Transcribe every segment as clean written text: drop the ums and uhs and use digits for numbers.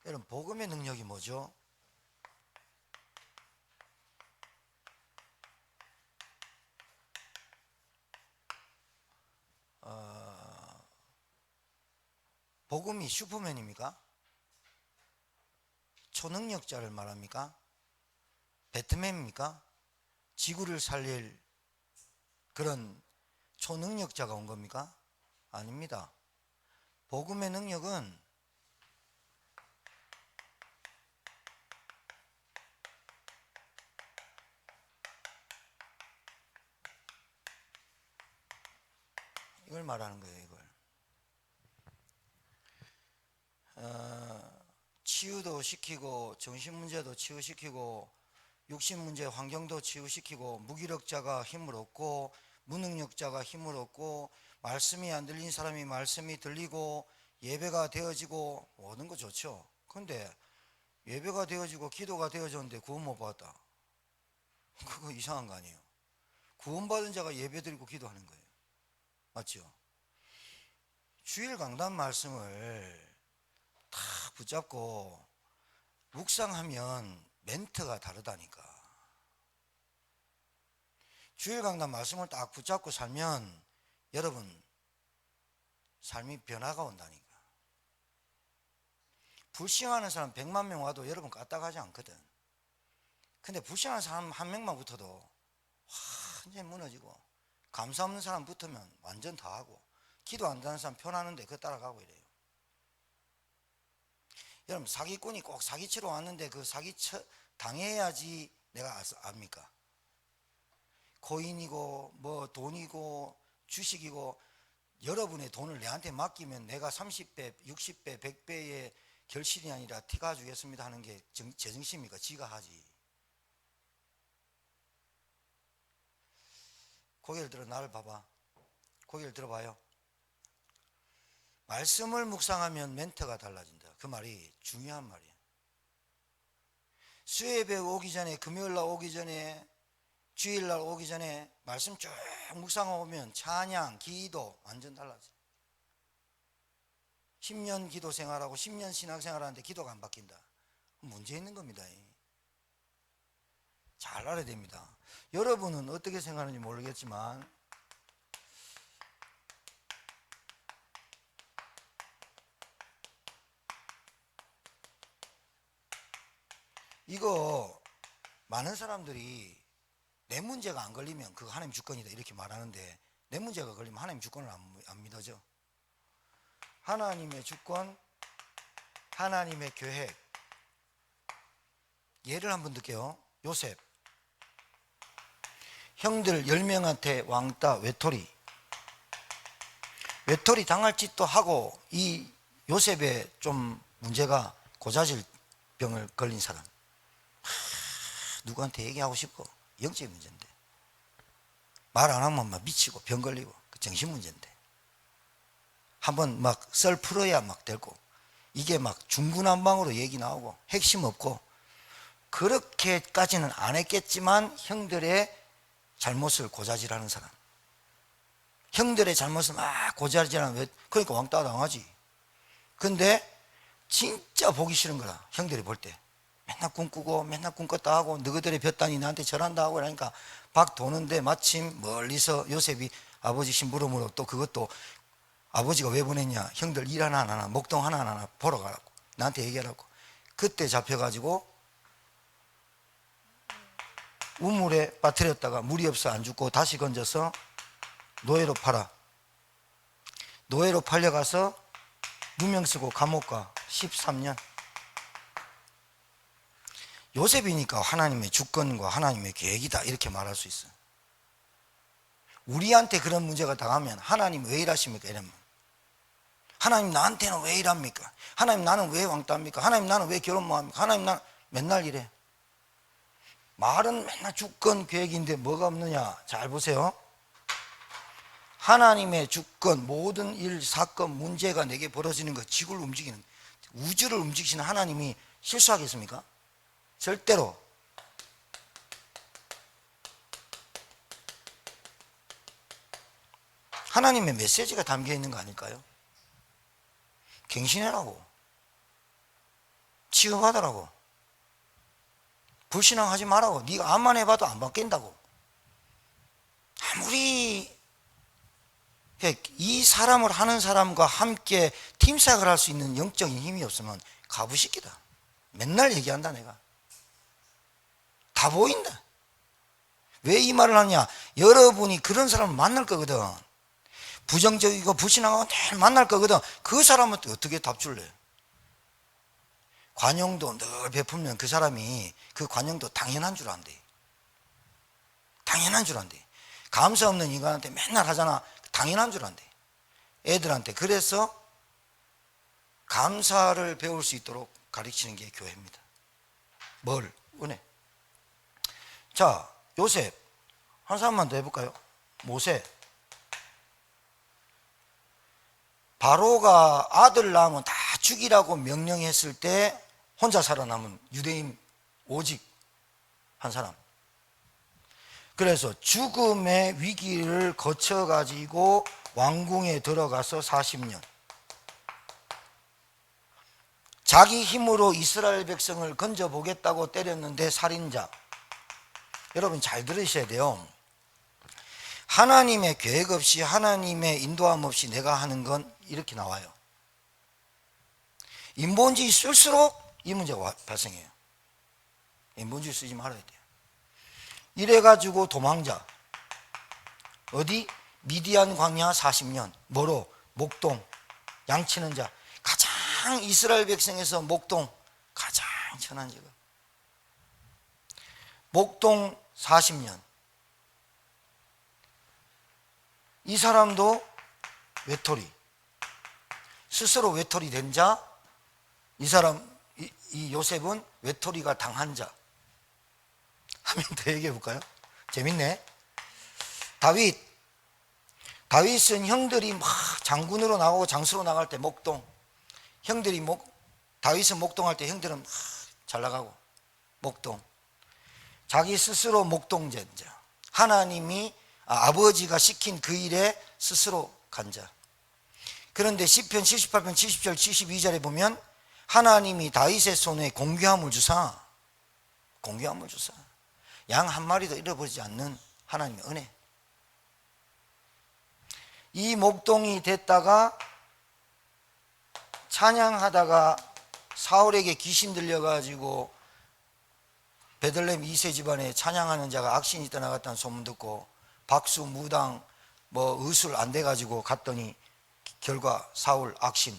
여러분, 복음의 능력이 뭐죠? 복음이 슈퍼맨입니까? 초능력자를 말합니까? 배트맨입니까? 지구를 살릴 그런 초능력자가 온 겁니까? 아닙니다. 복음의 능력은 이걸 말하는 거예요. 이걸 치유도 시키고, 정신 문제도 치유시키고, 육신 문제 환경도 치유시키고, 무기력자가 힘을 얻고, 무능력자가 힘을 얻고, 말씀이 안 들린 사람이 말씀이 들리고, 예배가 되어지고, 모든 거 좋죠. 그런데 예배가 되어지고 기도가 되어졌는데 구원 못 받았다. 그거 이상한 거 아니에요? 구원받은 자가 예배 드리고 기도하는 거예요. 맞죠? 주일 강단 말씀을 다 붙잡고 묵상하면 멘트가 다르다니까. 주일 강단 말씀을 딱 붙잡고 살면 여러분 삶이 변화가 온다니까. 불신하는 사람 100만 명 와도 여러분 까딱하지 않거든. 근데 불신하는 사람 한 명만 붙어도 완전히 무너지고, 감사 없는 사람 붙으면 완전 다 하고, 기도 안 하는 사람 편하는데 그거 따라가고 이래요. 여러분, 사기꾼이 꼭 사기치러 왔는데 그 사기 당해야지 내가 압니까? 코인이고 뭐 돈이고 주식이고, 여러분의 돈을 내한테 맡기면 내가 30배, 60배, 100배의 결실이 아니라 티가 주겠습니다 하는 게 제정신입니까? 지가 하지. 고개를 들어 나를 봐봐. 고개를 들어봐요. 말씀을 묵상하면 멘트가 달라진다. 그 말이 중요한 말이에요. 수요예배 오기 전에, 금요일날 오기 전에, 주일날 오기 전에 말씀 쭉 묵상하고 오면 찬양, 기도 완전 달라져. 10년 기도 생활하고 10년 신앙 생활하는데 기도가 안 바뀐다. 문제 있는 겁니다. 잘 알아야 됩니다. 여러분은 어떻게 생각하는지 모르겠지만 이거 많은 사람들이 내 문제가 안 걸리면 그거 하나님 주권이다 이렇게 말하는데, 내 문제가 걸리면 하나님 주권을 안 믿어져. 하나님의 주권, 하나님의 계획. 예를 한번 들게요. 요셉, 형들 10명한테 왕따 외톨이 당할 짓도 하고, 이 요셉의 좀 문제가 고자질 병을 걸린 사람, 누구한테 얘기하고 싶고, 영적인 문제인데 말 안 하면 막 미치고 병 걸리고 정신 문제인데 한번 막 썰 풀어야 막 되고, 이게 막 중구난방으로 얘기 나오고 핵심 없고, 그렇게까지는 안 했겠지만 형들의 잘못을 고자질하는 사람, 형들의 잘못을 막 고자질하는, 그러니까 왕따 당하지. 근데 진짜 보기 싫은 거라. 형들이 볼 때 맨날 꿈꾸고 맨날 꿈꿨다 하고, 너희들의 볕단이 나한테 절한다 하고, 그러니까 박 도는데 마침 멀리서 요셉이 아버지 심부름으로, 또 그것도 아버지가 왜 보냈냐, 형들 일 하나 안 하나, 목동 하나 안 하나 보러 가라고 나한테 얘기하라고. 그때 잡혀가지고 우물에 빠뜨렸다가 물이 없어 안 죽고 다시 건져서 노예로 팔아. 노예로 팔려가서 누명 쓰고 감옥 가. 13년. 요셉이니까 하나님의 주권과 하나님의 계획이다 이렇게 말할 수 있어요. 우리한테 그런 문제가 당하면 하나님 왜 이러십니까? 이러면 하나님 나한테는 왜 이랍니까? 하나님 나는 왜 왕따입니까? 하나님 나는 왜 결혼 못합니까? 하나님 나는 맨날 이래. 말은 맨날 주권 계획인데 뭐가 없느냐? 잘 보세요. 하나님의 주권, 모든 일, 사건, 문제가 내게 벌어지는 것, 지구를 움직이는, 우주를 움직이시는 하나님이 실수하겠습니까? 절대로. 하나님의 메시지가 담겨 있는 거 아닐까요? 갱신해라고. 치유받으라고. 불신앙하지 말라고. 네가 암만 해봐도 안 바뀐다고. 아무리 이 사람을 하는 사람과 함께 팀사역을 할 수 있는 영적인 힘이 없으면 가부시키다. 맨날 얘기한다. 내가 다 보인다. 왜 이 말을 하냐? 여러분이 그런 사람을 만날 거거든. 부정적이고 불신앙하고 늘 만날 거거든. 그 사람한테 어떻게 답 줄래? 관용도 늘 베풀면 그 사람이 그 관용도 당연한 줄 안대. 당연한 줄 안대. 감사 없는 인간한테 맨날 하잖아. 당연한 줄 안대. 애들한테. 그래서 감사를 배울 수 있도록 가르치는 게 교회입니다. 뭘? 은혜. 자, 요셉 한 사람만 더 해볼까요? 모세. 바로가 아들 낳으면 다 죽이라고 명령했을 때 혼자 살아남은 유대인 오직 한 사람. 그래서 죽음의 위기를 거쳐가지고 왕궁에 들어가서 40년 자기 힘으로 이스라엘 백성을 건져보겠다고 때렸는데 살인자. 여러분 잘 들으셔야 돼요. 하나님의 계획 없이 하나님의 인도함 없이 내가 하는 건 이렇게 나와요. 인본주의 쓸수록 이 문제가 발생해요. 인본주의 쓰지 말아야 돼요. 이래가지고 도망자. 어디? 미디안 광야 40년. 뭐로? 목동. 양치는 자. 가장 이스라엘 백성에서 목동 가장 천한 직업. 목동 40년. 이 사람도 외톨이. 스스로 외톨이 된 자. 이 사람, 이 요셉은 외톨이가 당한 자. 한 명 더 얘기해 볼까요? 재밌네. 다윗은 형들이 막 장군으로 나가고 장수로 나갈 때 목동. 다윗은 목동할 때 형들은 막 잘 나가고 목동. 자기 스스로 목동된 자. 하나님이 아버지가 시킨 그 일에 스스로 간 자. 그런데 시편 78편 70절 72절에 보면 하나님이 다윗의 손에 공교함을 주사 양 한 마리도 잃어버리지 않는 하나님의 은혜. 이 목동이 됐다가 찬양하다가 사울에게 귀신 들려가지고 베들레헴 2세 집안에 찬양하는 자가 악신이 떠나갔다는 소문 듣고 박수 무당 의술 안 돼가지고 갔더니 결과 사울 악신.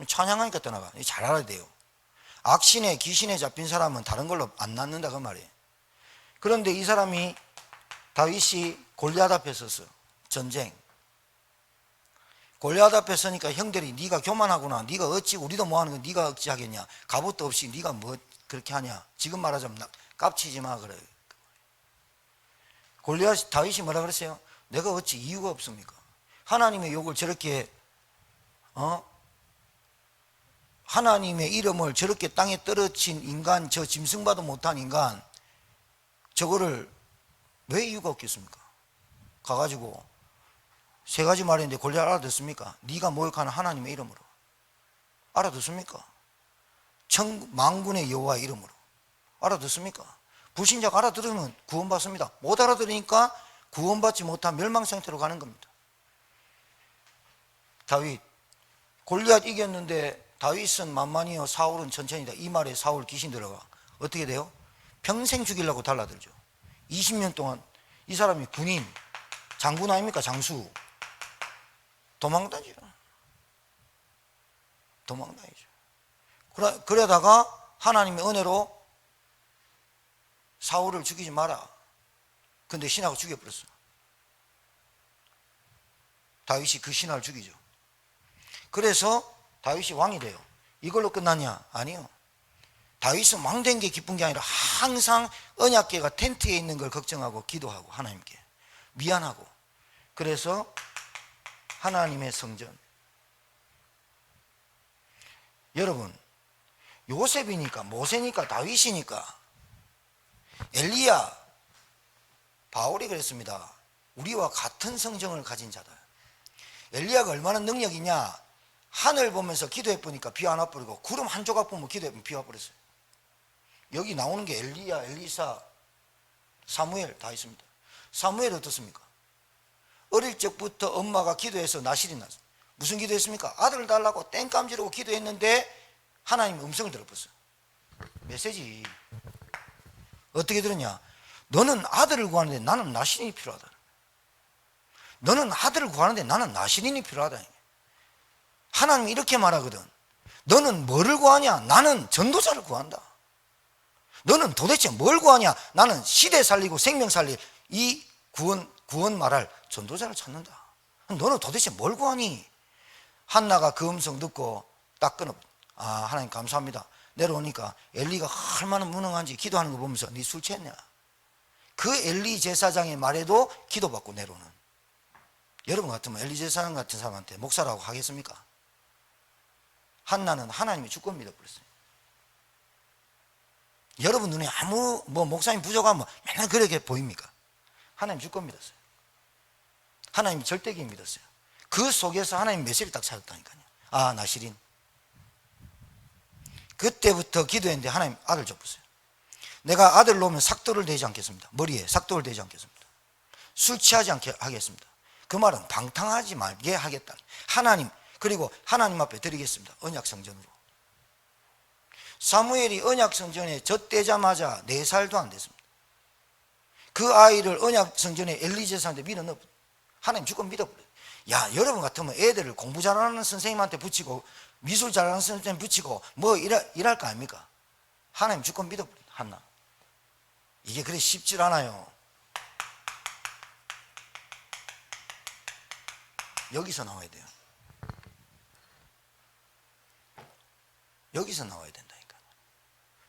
찬양하니까 떠나가. 잘 알아야 돼요. 악신에 귀신에 잡힌 사람은 다른 걸로 안 낫는다 그 말이에요. 그런데 이 사람이 다윗이 골리앗 앞에 서서 전쟁. 골리앗 앞에 서니까 형들이 네가 교만하구나. 네가 어찌 우리도 뭐하는 거 네가 어찌 하겠냐. 갑옷도 없이 네가 뭐 그렇게 하냐. 지금 말하자면 깝치지 마 그래. 다윗이 뭐라 그랬어요? 내가 어찌 이유가 없습니까? 하나님의 욕을 저렇게 하나님의 이름을 저렇게 땅에 떨어진 인간, 저 짐승봐도 못한 인간, 저거를 왜 이유가 없겠습니까? 가가지고 세 가지 말했는데 골리앗 알아듣습니까? 네가 모욕하는 하나님의 이름으로 알아듣습니까? 만군의 여호와의 이름으로 알아듣습니까? 불신자가 알아들으면 구원받습니다. 못 알아들으니까 구원받지 못한 멸망 상태로 가는 겁니다. 다윗 골리앗 이겼는데 다윗은 만만히요 사울은 천천히다. 이 말에 사울 귀신 들어가. 어떻게 돼요? 평생 죽이려고 달라들죠. 20년 동안 이 사람이 군인 장군 아닙니까? 장수. 도망다니죠. 그러다가 하나님의 은혜로 사울을 죽이지 마라. 근데 신하가 죽여버렸어. 다윗이 그 신하를 죽이죠. 그래서 다윗이 왕이 돼요. 이걸로 끝났냐? 아니요. 다윗은 왕된 게 기쁜 게 아니라 항상 언약궤가 텐트에 있는 걸 걱정하고 기도하고 하나님께 미안하고. 그래서 하나님의 성전. 여러분 요셉이니까 모세니까 다윗이니까 엘리야 바울이 그랬습니다. 우리와 같은 성정을 가진 자다. 엘리야가 얼마나 능력이냐. 하늘 보면서 기도해 보니까 비 안 와버리고 구름 한 조각 보면 기도해 보면 비 와버렸어요. 여기 나오는 게 엘리야, 엘리사, 사무엘 다 있습니다. 사무엘 어떻습니까? 어릴 적부터 엄마가 기도해서 나실이 났어요. 무슨 기도했습니까? 아들을 달라고 땡깜지르고 기도했는데 하나님의 음성을 들어봤어요. 메시지 어떻게 들었냐? 너는 아들을 구하는데 나는 나실인이 필요하다. 너는 아들을 구하는데 나는 나실인이 필요하다. 하나님이 이렇게 말하거든. 너는 뭐를 구하냐? 나는 전도자를 구한다. 너는 도대체 뭘 구하냐? 나는 시대 살리고 생명 살릴 이 구원 말할 전도자를 찾는다. 너는 도대체 뭘 구하니? 한나가 그 음성 듣고 딱 끊어. 아, 하나님 감사합니다. 내려오니까 엘리가 얼마나 무능한지 기도하는 거 보면서 네 술 취했냐? 그 엘리 제사장의 말에도 기도받고 내려오는. 여러분 같으면 엘리 제사장 같은 사람한테 목사라고 하겠습니까? 한나는 하나님의 주권 믿어버렸어요. 여러분 눈에 아무 목사님 부족하면 맨날 그렇게 보입니까? 하나님 주권 믿었어요. 하나님 절대기 믿었어요. 그 속에서 하나님 메시지를 딱 찾았다니까요. 아, 나실인. 그때부터 기도했는데 하나님 아들 줬어요. 내가 아들 놓으면 삭도를 대지 않겠습니다. 머리에 삭도를 대지 않겠습니다. 술 취하지 않게 하겠습니다. 그 말은 방탕하지 말게 하겠다. 하나님, 그리고 하나님 앞에 드리겠습니다. 언약성전으로. 사무엘이 언약성전에 젖대자마자 4살도 안 됐습니다. 그 아이를 언약성전에 엘리제사한테 밀어넣어. 하나님 주권 믿어버려요. 야, 여러분 같으면 애들을 공부 잘하는 선생님한테 붙이고 미술 잘하는 선생님 붙이고 뭐 일할 거 아닙니까? 하나님 주권 믿어버려요. 한나. 이게 그래 쉽질 않아요. 여기서 나와야 돼요. 여기서 나와야 된다니까.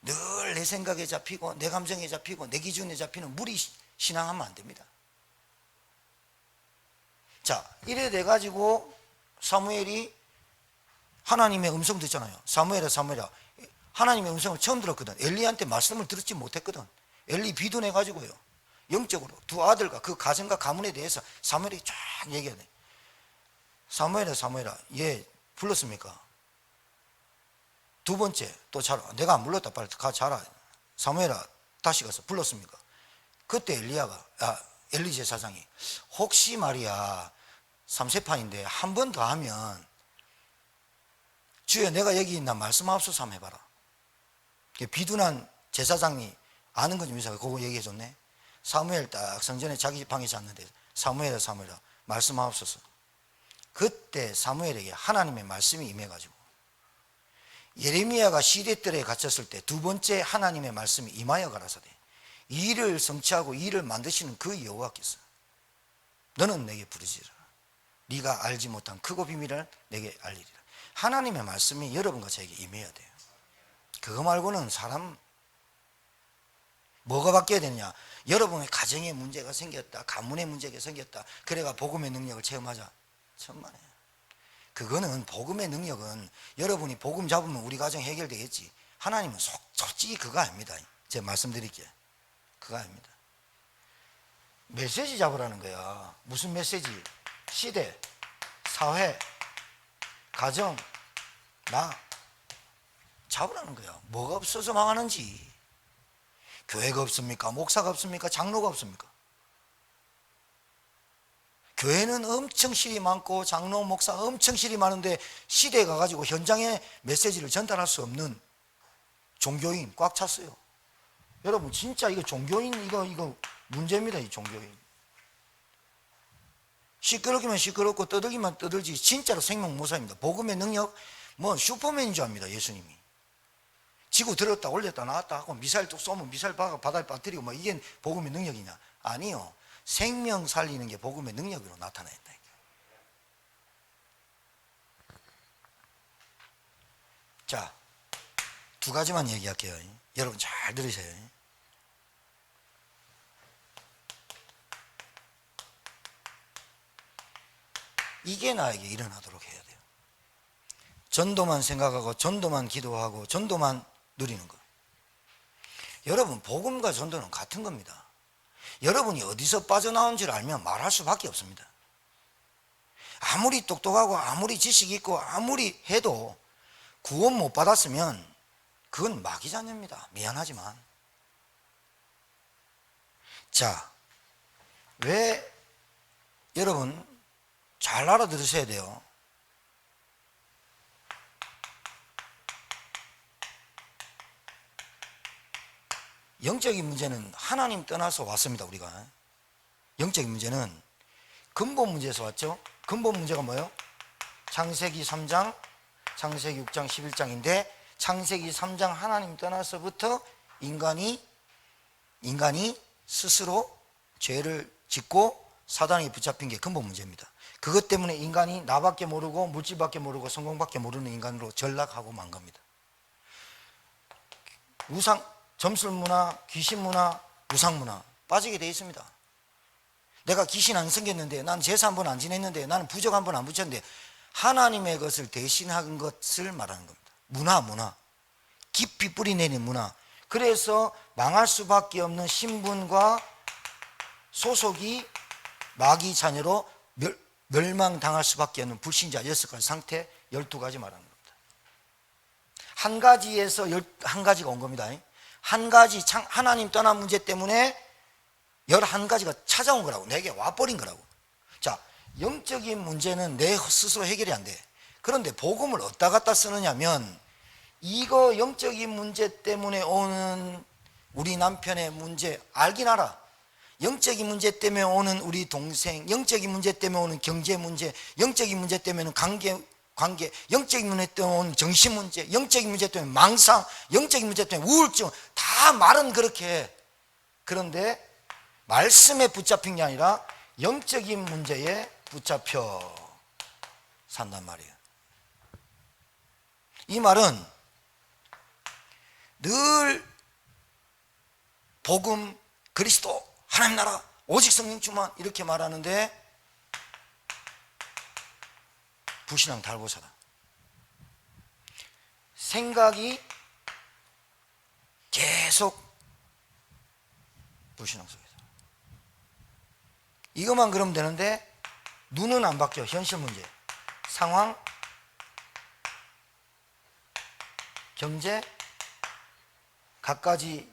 늘 내 생각에 잡히고 내 감정에 잡히고 내 기준에 잡히는 무리 신앙하면 안 됩니다. 자, 이래 돼가지고 사무엘이 하나님의 음성 듣잖아요. 사무엘아, 사무엘아. 하나님의 음성을 처음 들었거든. 엘리한테 말씀을 듣지 못했거든. 엘리 비둔해가지고요. 영적으로 두 아들과 그 가정과 가문에 대해서 사무엘이 쫙 얘기해야 돼. 사무엘아, 사무엘아. 얘 불렀습니까? 두 번째 또 자라. 내가 안 불렀다. 빨리 가 자라. 사무엘아, 다시 가서 불렀습니까? 그때 엘리 제사장이 혹시 말이야 3세판인데 한 번 더 하면 주여 내가 여기 있나 말씀하옵소서 한번 해봐라. 비둔한 제사장이 아는 거지면서 그거 얘기해 줬네. 사무엘 딱 성전에 자기 방에 잤는데 사무엘아, 사무엘아 말씀하옵소서. 그때 사무엘에게 하나님의 말씀이 임해가지고 예레미야가 시대들에 갇혔을 때 두 번째 하나님의 말씀이 임하여 가라사대. 이 일을 성취하고 이 일을 만드시는 그 여호와께서 너는 내게 부르지라. 네가 알지 못한 크고 비밀을 내게 알리리라. 하나님의 말씀이 여러분과 저에게 임해야 돼요. 그거 말고는 사람 뭐가 바뀌어야 되느냐? 여러분의 가정에 문제가 생겼다, 가문에 문제가 생겼다, 그래가 복음의 능력을 체험하자. 천만에요. 그거는 복음의 능력은 여러분이 복음 잡으면 우리 가정 해결되겠지. 하나님은 솔직히 그거 아닙니다. 제가 말씀드릴게요. 그거 아닙니다. 메시지 잡으라는 거야. 무슨 메시지? 시대, 사회, 가정, 나 잡으라는 거야. 뭐가 없어서 망하는지. 교회가 없습니까? 목사가 없습니까? 장로가 없습니까? 교회는 엄청 실이 많고 장로, 목사 엄청 실이 많은데 시대에 가가지고 현장에 메시지를 전달할 수 없는 종교인 꽉 찼어요. 여러분 진짜 이거 종교인 이거 문제입니다. 이 종교인. 시끄럽기만 시끄럽고 떠들기만 떠들지 진짜로 생명모사입니다. 복음의 능력 뭐 슈퍼맨인 줄 압니다. 예수님이. 지구 들었다 올렸다 나왔다 하고 미사일 뚝 쏘면 미사일 바다에 빠뜨리고 뭐 이게 복음의 능력이냐? 아니요. 생명 살리는 게 복음의 능력으로 나타낸다. 자, 두 가지만 얘기할게요. 여러분 잘 들으세요. 이게 나에게 일어나도록 해야 돼요. 전도만 생각하고 전도만 기도하고 전도만 누리는 거. 여러분 복음과 전도는 같은 겁니다. 여러분이 어디서 빠져나온 줄 알면 말할 수밖에 없습니다. 아무리 똑똑하고 아무리 지식이 있고 아무리 해도 구원 못 받았으면 그건 마귀자녀입니다. 미안하지만. 자, 왜 여러분 잘 알아들으셔야 돼요. 영적인 문제는 하나님 떠나서 왔습니다. 우리가 영적인 문제는 근본 문제에서 왔죠. 근본 문제가 뭐예요? 창세기 3장, 창세기 6장, 11장인데 창세기 3장 하나님 떠나서부터 인간이 스스로 죄를 짓고 사단에게 붙잡힌 게 근본 문제입니다. 그것 때문에 인간이 나밖에 모르고 물질밖에 모르고 성공밖에 모르는 인간으로 전락하고 만 겁니다. 점술문화, 귀신문화, 우상문화 빠지게 돼 있습니다. 내가 귀신 안 섬겼는데, 난 제사 한 번 안 지냈는데, 나는 부적 한 번 안 붙였는데, 하나님의 것을 대신한 것을 말하는 겁니다. 문화 깊이 뿌리내린 문화. 그래서 망할 수밖에 없는 신분과 소속이 마귀 자녀로 멸망당할 수밖에 없는 불신자 6가지 상태, 12가지 말하는 겁니다. 한 가지에서 한 가지가 온 겁니다. 한 가지 하나님 떠난 문제 때문에 11가지가 찾아온 거라고, 내게 와버린 거라고. 자, 영적인 문제는 내 스스로 해결이 안 돼. 그런데 복음을 어디다 갖다 쓰느냐면, 이거 영적인 문제 때문에 오는 우리 남편의 문제 알긴 알아. 영적인 문제 때문에 오는 우리 동생, 영적인 문제 때문에 오는 경제 문제, 영적인 문제 때문에 오는 관계, 영적인 문제 때문에 오는 정신 문제, 영적인 문제 때문에 망상, 영적인 문제 때문에 우울증, 다 말은 그렇게 해. 그런데 말씀에 붙잡힌 게 아니라 영적인 문제에 붙잡혀 산단 말이에요. 이 말은 늘 복음, 그리스도, 하나님 나라, 오직 성령 충만 이렇게 말하는데 불신앙 달고 살아. 생각이 계속 불신앙 속에 살아. 이것만 그러면 되는데 눈은 안 바뀌어. 현실 문제, 상황, 경제, 갖가지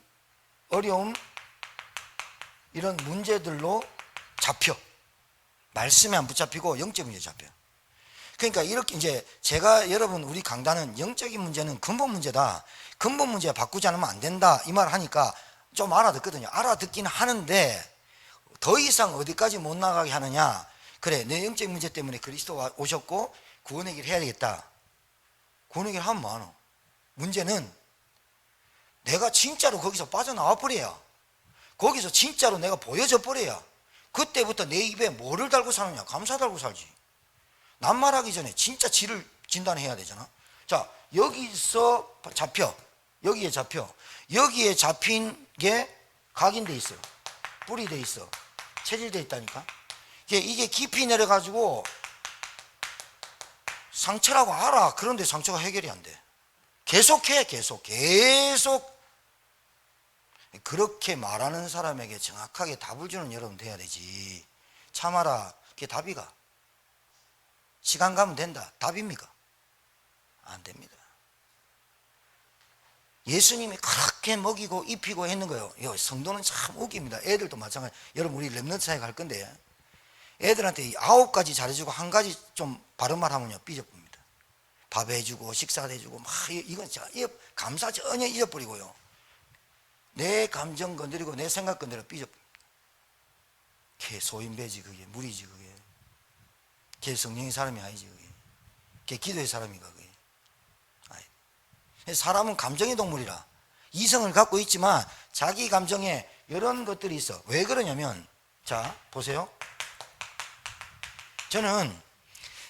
어려움, 이런 문제들로 잡혀. 말씀에 안 붙잡히고 영적 문제에 잡혀. 그러니까 이렇게 이제 제가 여러분 우리 강단은 영적인 문제는 근본 문제다, 근본 문제 바꾸지 않으면 안 된다 이 말 하니까 좀 알아듣거든요. 알아듣긴 하는데 더 이상 어디까지 못 나가게 하느냐. 그래, 내 영적인 문제 때문에 그리스도 오셨고 구원 해결 해야 되겠다. 구원 해결 하면 뭐하노? 문제는 내가 진짜로 거기서 빠져나와 버려야, 거기서 진짜로 내가 보여져 버려야 그때부터 내 입에 뭐를 달고 사느냐? 감사 달고 살지. 낱말하기 전에 진짜 질을 진단해야 되잖아. 자, 여기서 잡혀. 여기에 잡혀. 여기에 잡힌 게 각인돼 있어. 뿌리돼 있어. 체질돼 있다니까. 이게 깊이 내려가지고 상처라고 알아. 그런데 상처가 해결이 안 돼. 계속해. 계속 그렇게 말하는 사람에게 정확하게 답을 주는 여러분 돼야 되지. 참아라, 그게 답이가? 시간 가면 된다, 답입니까? 안 됩니다. 예수님이 그렇게 먹이고 입히고 했는 거예요. 성도는 참 웃깁니다. 애들도 마찬가지. 여러분 우리 랩넌트 사회 갈 건데 애들한테 9가지 잘해주고 1가지 좀 바른 말 하면요 삐져봅니다. 밥 해주고 식사 해주고 막 이건 감사 전혀 잊어버리고요. 내 감정 건드리고 내 생각 건드리고 삐져봅니다. 걔 소인배지, 그게 무리지, 그게. 걔 성령의 사람이 아니지, 그게. 걔 기도의 사람인가, 그게. 아니. 사람은 감정의 동물이라 이성을 갖고 있지만 자기 감정에 이런 것들이 있어. 왜 그러냐면, 자 보세요. 저는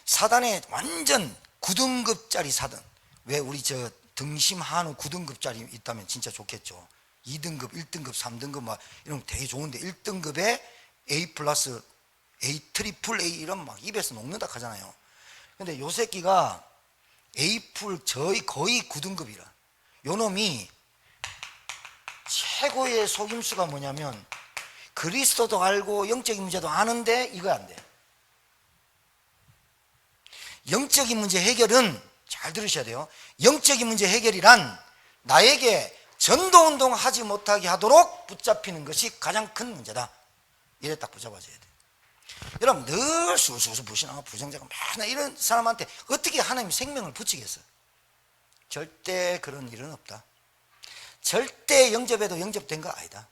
사단의 완전 9등급짜리 사단, 왜 우리 저 등심 한우 9등급짜리 있다면 진짜 좋겠죠. 2등급, 1등급, 3등급 막 이런 거 되게 좋은데 1등급에 A 플러스, A 트리플 A 이런 막 입에서 녹는다 하잖아요. 근데 요 새끼가 A 풀 거의 9등급이라. 요 놈이 최고의 속임수가 뭐냐면 그리스도도 알고 영적인 문제도 아는데 이거 안 돼. 영적인 문제 해결은, 잘 들으셔야 돼요. 영적인 문제 해결이란 나에게 전도운동 하지 못하게 하도록 붙잡히는 것이 가장 큰 문제다. 이래 딱 붙잡아줘야 돼. 여러분, 늘 수수수 부신하고 부정자가 많아 이런 사람한테 어떻게 하나님이 생명을 붙이겠어? 절대 그런 일은 없다. 절대 영접해도 영접된 거 아니다.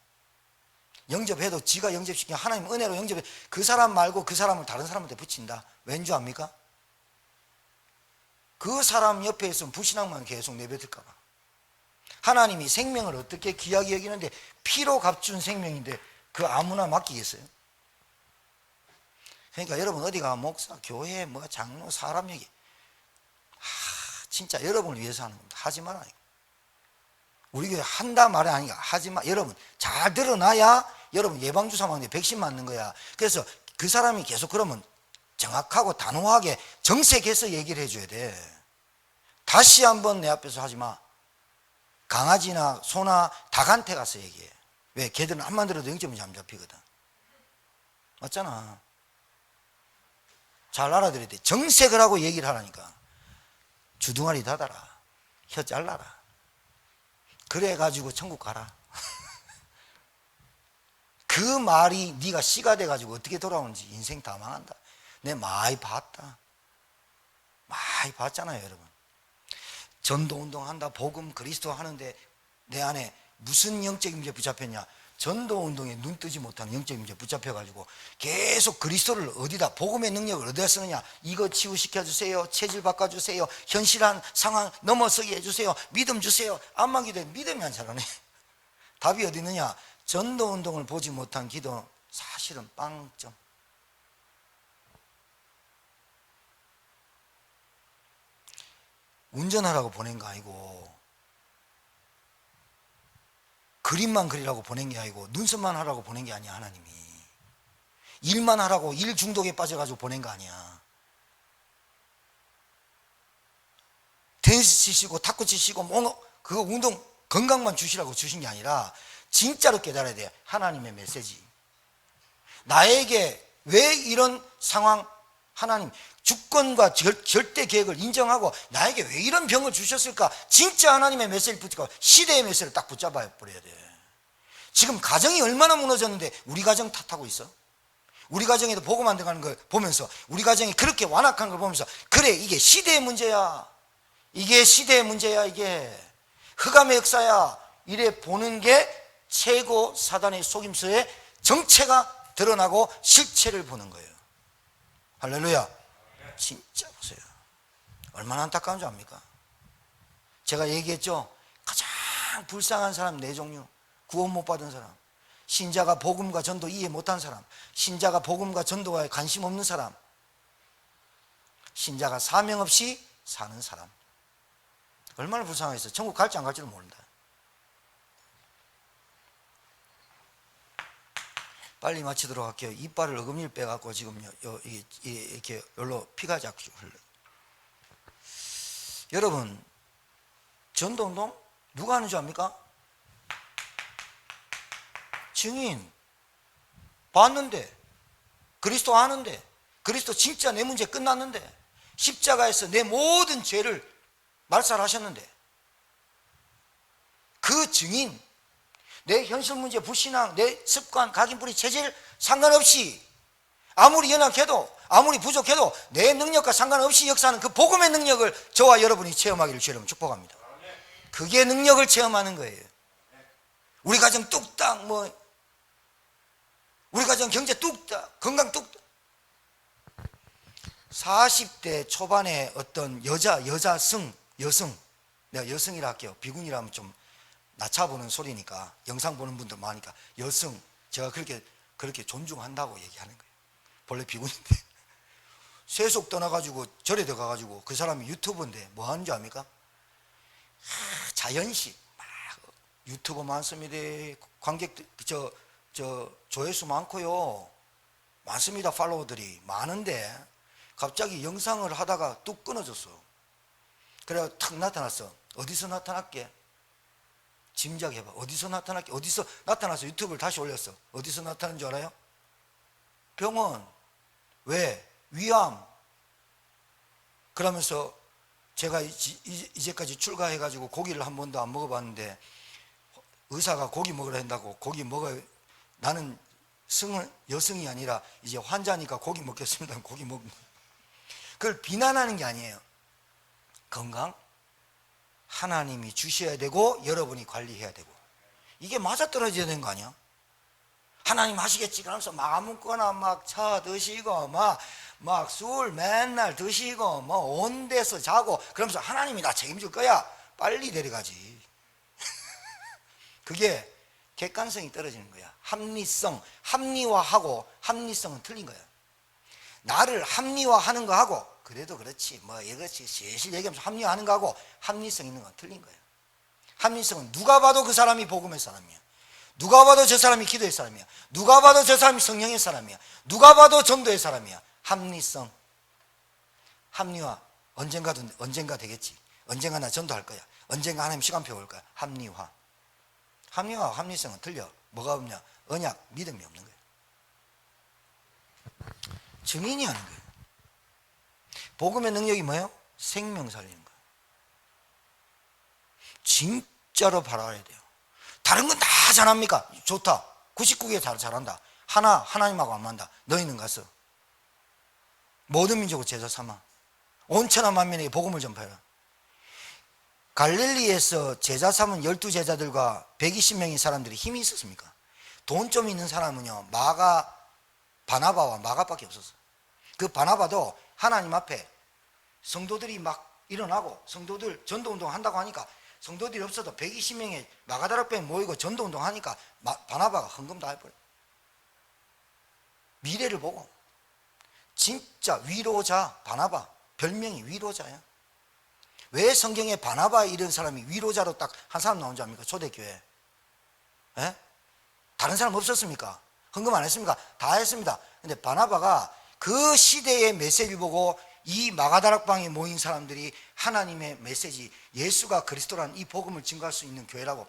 영접해도 지가 영접시키면 하나님 은혜로 영접해, 그 사람 말고 그 사람을 다른 사람한테 붙인다. 왠 줄 압니까? 그 사람 옆에 있으면 불신앙만 계속 내뱉을까 봐. 하나님이 생명을 어떻게 귀하게 여기는데, 피로 값준 생명인데 그 아무나 맡기겠어요? 그러니까 여러분, 어디 가 목사, 교회, 뭐 장로, 사람 얘기, 진짜 여러분을 위해서 하는 겁니다. 하지 마라. 우리 교회 한다 말이 아니라 하지 마. 여러분 잘 드러나야 여러분 예방주사 맞는데 백신 맞는 거야. 그래서 그 사람이 계속 그러면 정확하고 단호하게 정색해서 얘기를 해줘야 돼. 다시 한번 내 앞에서 하지 마. 강아지나 소나 닭한테 가서 얘기해. 왜? 걔들은 한만 들어도 0점이 안 잡히거든. 맞잖아. 잘 알아들어야 돼. 정색을 하고 얘기를 하라니까. 주둥아리 닫아라. 혀 잘라라. 그래가지고 천국 가라. 그 말이 네가 씨가 돼가지고 어떻게 돌아오는지 인생 다 망한다. 내 많이 봤다. 많이 봤잖아요, 여러분. 전도운동 한다, 복음, 그리스도 하는데 내 안에 무슨 영적인 문제 붙잡혔냐? 전도운동에 눈 뜨지 못하는 영적인 문제 붙잡혀가지고 계속 그리스도를 어디다, 복음의 능력을 어디다 쓰느냐? 이거 치유시켜주세요, 체질 바꿔주세요, 현실한 상황 넘어서게 해주세요, 믿음 주세요. 암만 기도해 믿음이 안 자라네. 답이 어디 있느냐? 전도운동을 보지 못한 기도 사실은 빵점. 운전하라고 보낸 거 아니고, 그림만 그리라고 보낸 게 아니고, 눈썹만 하라고 보낸 게 아니야. 하나님이 일만 하라고, 일 중독에 빠져가지고 보낸 거 아니야. 테니스 치시고 탁구 치시고 뭐 그거 운동 건강만 주시라고 주신 게 아니라 진짜로 깨달아야 돼. 하나님의 메시지. 나에게 왜 이런 상황, 하나님 주권과 절대 계획을 인정하고 나에게 왜 이런 병을 주셨을까? 진짜 하나님의 메시지를 붙잡고 시대의 메시지를 딱 붙잡아 버려야 돼. 지금 가정이 얼마나 무너졌는데 우리 가정 탓하고 있어? 우리 가정에도 복음 안 들어가는 걸 보면서, 우리 가정이 그렇게 완악한 걸 보면서, 그래 이게 시대의 문제야, 이게 시대의 문제야, 이게 흑암의 역사야, 이래 보는 게 최고 사단의 속임수의 정체가 드러나고 실체를 보는 거예요. 할렐루야. 진짜 보세요. 얼마나 안타까운 줄 압니까? 제가 얘기했죠. 가장 불쌍한 사람 네 종류. 구원 못 받은 사람, 신자가 복음과 전도 이해 못한 사람, 신자가 복음과 전도에 관심 없는 사람, 신자가 사명 없이 사는 사람. 얼마나 불쌍하겠어요. 천국 갈지 안 갈지도 모른다. 빨리 마치도록 할게요. 이빨을 어금니를 빼갖고 지금 이렇게 여기로 피가 자꾸 흘러요. 여러분, 전도운동 누가 하는 줄 압니까? 증인 봤는데, 그리스도 아는데, 그리스도 진짜 내 문제 끝났는데, 십자가에서 내 모든 죄를 말살하셨는데, 그 증인, 내 현실 문제, 불신앙, 내 습관, 각인뿌리, 체질 상관없이, 아무리 연약해도 아무리 부족해도 내 능력과 상관없이 역사하는 그 복음의 능력을 저와 여러분이 체험하기를 주여 여러분 축복합니다. 그게 능력을 체험하는 거예요. 우리 가정 뚝딱 우리 가정 경제 뚝딱, 건강 뚝딱. 40대 초반에 어떤 여성, 내가 여성이라 할게요. 비군이라면 좀 낮춰보는 소리니까, 영상 보는 분들 많으니까 여성, 제가 그렇게 존중한다고 얘기하는 거예요. 본래 비군인데 세속 떠나가지고 절에 들어가가지고, 그 사람이 유튜버인데 뭐 하는 줄 압니까? 자연식 막 유튜버 많습니다. 관객들 조회수 많고요, 많습니다. 팔로워들이 많은데 갑자기 영상을 하다가 뚝 끊어졌어. 그래 탁 나타났어. 어디서 나타났게? 짐작해봐. 어디서 나타났게? 어디서 나타나서 유튜브를 다시 올렸어. 어디서 나타난 줄 알아요? 병원. 왜? 위암. 그러면서 제가 이제까지 출가해가지고 고기를 한 번도 안 먹어봤는데 의사가 고기 먹으라 한다고 고기 먹어요. 나는 여성이 아니라 이제 환자니까 고기 먹겠습니다. 고기 먹는. 그걸 비난하는 게 아니에요. 건강 하나님이 주셔야 되고 여러분이 관리해야 되고, 이게 맞아떨어져야 되는 거 아니야? 하나님 하시겠지 그러면서 막 아무거나 막 차 드시고 막 술 맨날 드시고 뭐 온 데서 자고 그러면서 하나님이 나 책임질 거야. 빨리 데려가지. 그게 객관성이 떨어지는 거야. 합리성, 합리화하고 합리성은 틀린 거야. 나를 합리화하는 거하고 그래도 그렇지 뭐 이것이 실실 얘기하면서 합리화하는 거하고 합리성 있는 건 틀린 거예요. 합리성은 누가 봐도 그 사람이 복음의 사람이야. 누가 봐도 저 사람이 기도의 사람이야. 누가 봐도 저 사람이 성령의 사람이야. 누가 봐도 전도의 사람이야. 합리성, 합리화 언젠가 되겠지. 언젠가 나 전도할 거야. 언젠가 하나님 시간표 올 거야. 합리화, 합리화와 합리성은 틀려. 뭐가 없냐? 언약, 믿음이 없는 거예요. 증인이 하는 거예요. 복음의 능력이 뭐예요? 생명 살리는 거예요. 진짜로 바라야 돼요. 다른 건 다 잘합니까? 좋다. 99개 잘한다. 하나님하고 안 맞는다. 너희는 가서 모든 민족을 제자 삼아 온 천하 만민에게 복음을 전파해라. 갈릴리에서 제자 삼은 12제자들과 120명의 사람들이 힘이 있었습니까? 돈 좀 있는 사람은요 바나바와 마가밖에 없었어요. 그 바나바도 하나님 앞에 성도들이 막 일어나고 성도들 전도운동 한다고 하니까 성도들이 없어도 120명의 마가다락방에 모이고 전도운동 하니까 바나바가 헌금 다 해버려요. 미래를 보고. 진짜 위로자 바나바, 별명이 위로자야. 왜 성경에 바나바 이런 사람이 위로자로 딱 한 사람 나온 줄 압니까? 초대교회. 예? 다른 사람 없었습니까? 헌금 안 했습니까? 다 했습니다. 근데 바나바가 그 시대의 메시지 보고 이 마가다락방에 모인 사람들이 하나님의 메시지, 예수가 그리스도라는 이 복음을 증거할 수 있는 교회라고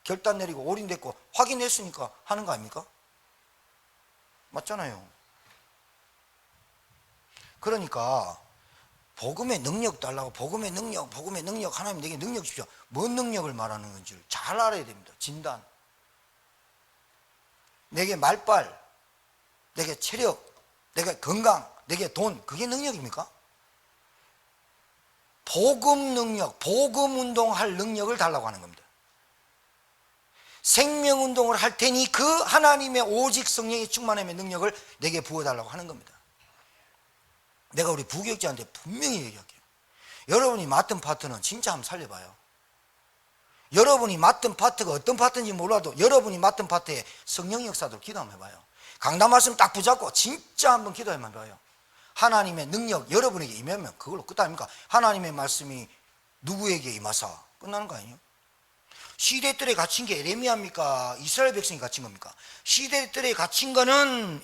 결단 내리고 올인됐고 확인했으니까 하는 거 아닙니까? 맞잖아요. 그러니까 복음의 능력 달라고 복음의 능력 하나님 내게 능력 주십시오. 뭔 능력을 말하는 건지를 잘 알아야 됩니다. 진단. 내게 말빨, 내게 체력, 내게 건강, 내게 돈, 그게 능력입니까? 복음 능력, 복음 운동할 능력을 달라고 하는 겁니다. 생명 운동을 할 테니 그 하나님의 오직 성령의 충만함의 능력을 내게 부어달라고 하는 겁니다. 내가 우리 부교육자한테 분명히 얘기할게요. 여러분이 맡은 파트는 진짜 한번 살려봐요. 여러분이 맡은 파트가 어떤 파트인지 몰라도 여러분이 맡은 파트에 성령 역사도 기도 한번 해봐요. 강단 말씀 딱 붙잡고 진짜 한번 기도해만 봐요. 하나님의 능력 여러분에게 임하면 그걸로 끝 아닙니까? 하나님의 말씀이 누구에게 임하사 끝나는 거 아니에요? 시대들에 갇힌 게 예레미야입니까? 이스라엘 백성이 갇힌 겁니까? 시대들에 갇힌 거는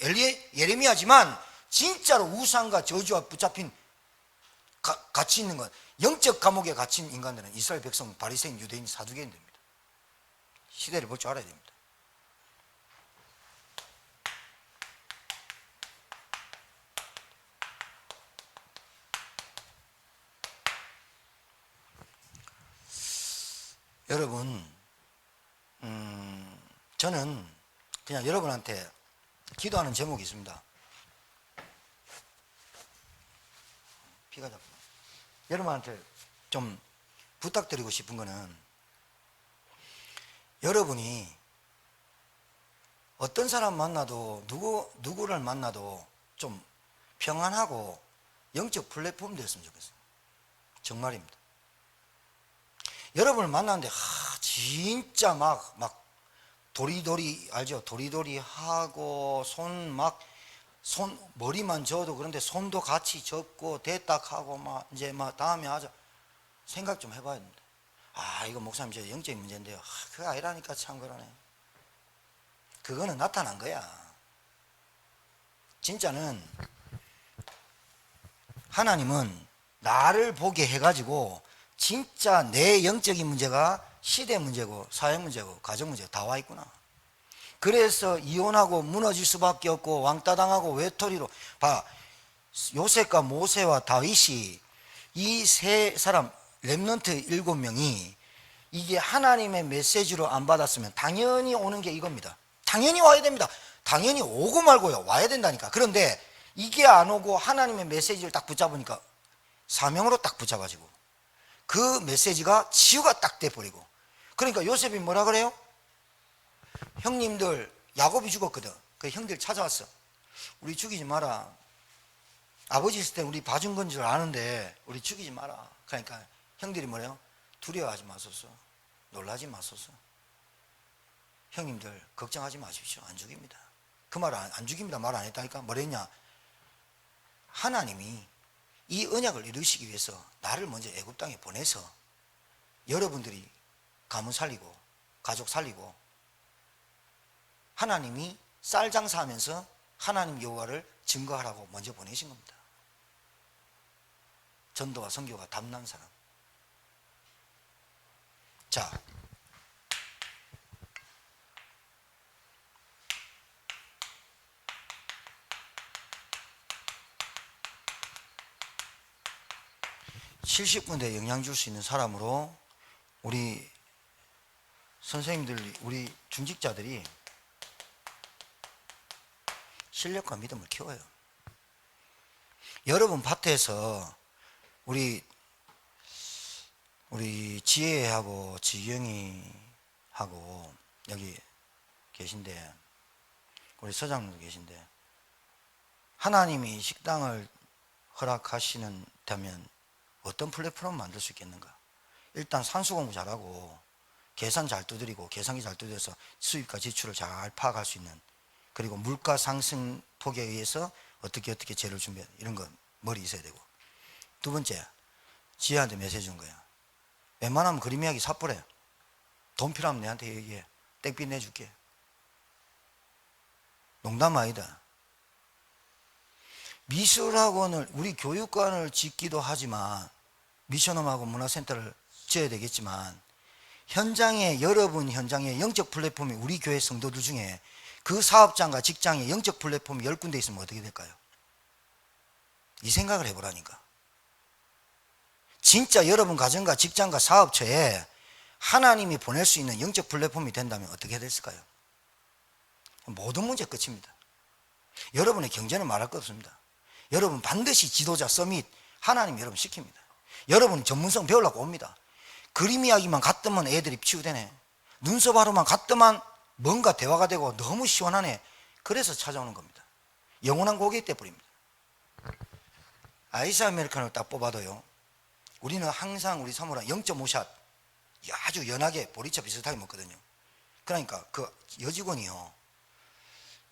예레미야지만 진짜로 우상과 저주와 붙잡힌 갇혀 있는 건 영적 감옥에 갇힌 인간들은 이스라엘 백성, 바리새인, 유대인, 사두개인 됩니다. 시대를 볼 줄 알아야 됩니다. 여러분, 저는 그냥 여러분한테 기도하는 제목이 있습니다. 피가 잡고. 여러분한테 좀 부탁드리고 싶은 거는 여러분이 어떤 사람 만나도 누구를 만나도 좀 평안하고 영적 플랫폼 됐으면 좋겠어요. 정말입니다. 여러분을 만났는데 진짜 막 도리도리 알죠? 도리도리 하고 손 머리만 저어도 그런데 손도 같이 접고 대딱하고 이제 다음에 하자 생각 좀 해봐야 됩니다. 이거 목사님 저 영적인 문제인데요. 그거 아니라니까 참 그러네. 그거는 나타난 거야. 진짜는 하나님은 나를 보게 해가지고 진짜 내 영적인 문제가 시대 문제고 사회 문제고 가정 문제고 다 와 있구나. 그래서 이혼하고 무너질 수밖에 없고 왕따 당하고 외톨이로 봐. 요셉과 모세와 다윗이 이 세 사람 렘넌트 7명이 이게 하나님의 메시지로 안 받았으면 당연히 오는 게 이겁니다. 당연히 와야 됩니다. 당연히 오고 말고요. 와야 된다니까. 그런데 이게 안 오고 하나님의 메시지를 딱 붙잡으니까 사명으로 딱 붙잡아지고 그 메시지가 치유가 딱 돼버리고, 그러니까 요셉이 뭐라 그래요? 형님들, 야곱이 죽었거든. 그 형들 찾아왔어. 우리 죽이지 마라. 아버지 있을 때 우리 봐준 건 줄 아는데 우리 죽이지 마라. 그러니까 형들이 뭐래요? 두려워하지 마소서, 놀라지 마소서, 형님들 걱정하지 마십시오, 안 죽입니다. 그 말 안 죽입니다 말 안 했다니까. 뭐랬냐? 하나님이 이 언약을 이루시기 위해서 나를 먼저 애굽 땅에 보내서 여러분들이 가문 살리고 가족 살리고 하나님이 쌀 장사하면서 하나님 여호와를 증거하라고 먼저 보내신 겁니다. 전도와 선교가 담난 사람. 자, (70군데) 영향 줄 수 있는 사람으로 우리 선생님들, 우리 중직자들이 실력과 믿음을 키워요. 여러분 밭에서 우리 지혜하고 지경이하고 여기 계신데, 우리 서장님도 계신데, 하나님이 식당을 허락하시는다면 어떤 플랫폼을 만들 수 있겠는가? 일단 산수 공부 잘하고 계산 잘 두드리고 계산기 잘 두드려서 수입과 지출을 잘 파악할 수 있는, 그리고 물가 상승 폭에 의해서 어떻게 재료를 준비해, 이런 거 머리 있어야 되고. 두 번째, 지혜한테 메시지 준 거야. 웬만하면 그림 이야기 삽보래. 돈 필요하면 내한테 얘기해. 땡빛 내줄게. 농담 아니다. 미술학원을, 우리 교육관을 짓기도 하지만 미션홈하고 문화센터를 지어야 되겠지만, 현장에, 여러분 현장에 영적 플랫폼이 우리 교회 성도들 중에 그 사업장과 직장에 영적 플랫폼이 10군데 있으면 어떻게 될까요? 이 생각을 해보라니까. 진짜 여러분 가정과 직장과 사업처에 하나님이 보낼 수 있는 영적 플랫폼이 된다면 어떻게 됐을까요? 모든 문제 끝입니다. 여러분의 경제는 말할 것 없습니다. 여러분 반드시 지도자 서밋 하나님이 여러분 시킵니다. 여러분 전문성 배우려고 옵니다. 그림 이야기만 갔더만 애들이 치유되네. 눈썹 하루만 갔더만 뭔가 대화가 되고 너무 시원하네. 그래서 찾아오는 겁니다. 영원한 고객 돼버립니다. 아이스 아메리카노를 딱 뽑아도요, 우리는 항상 우리 사모랑 0.5샷 아주 연하게 보리차 비슷하게 먹거든요. 그러니까 그 여직원이요,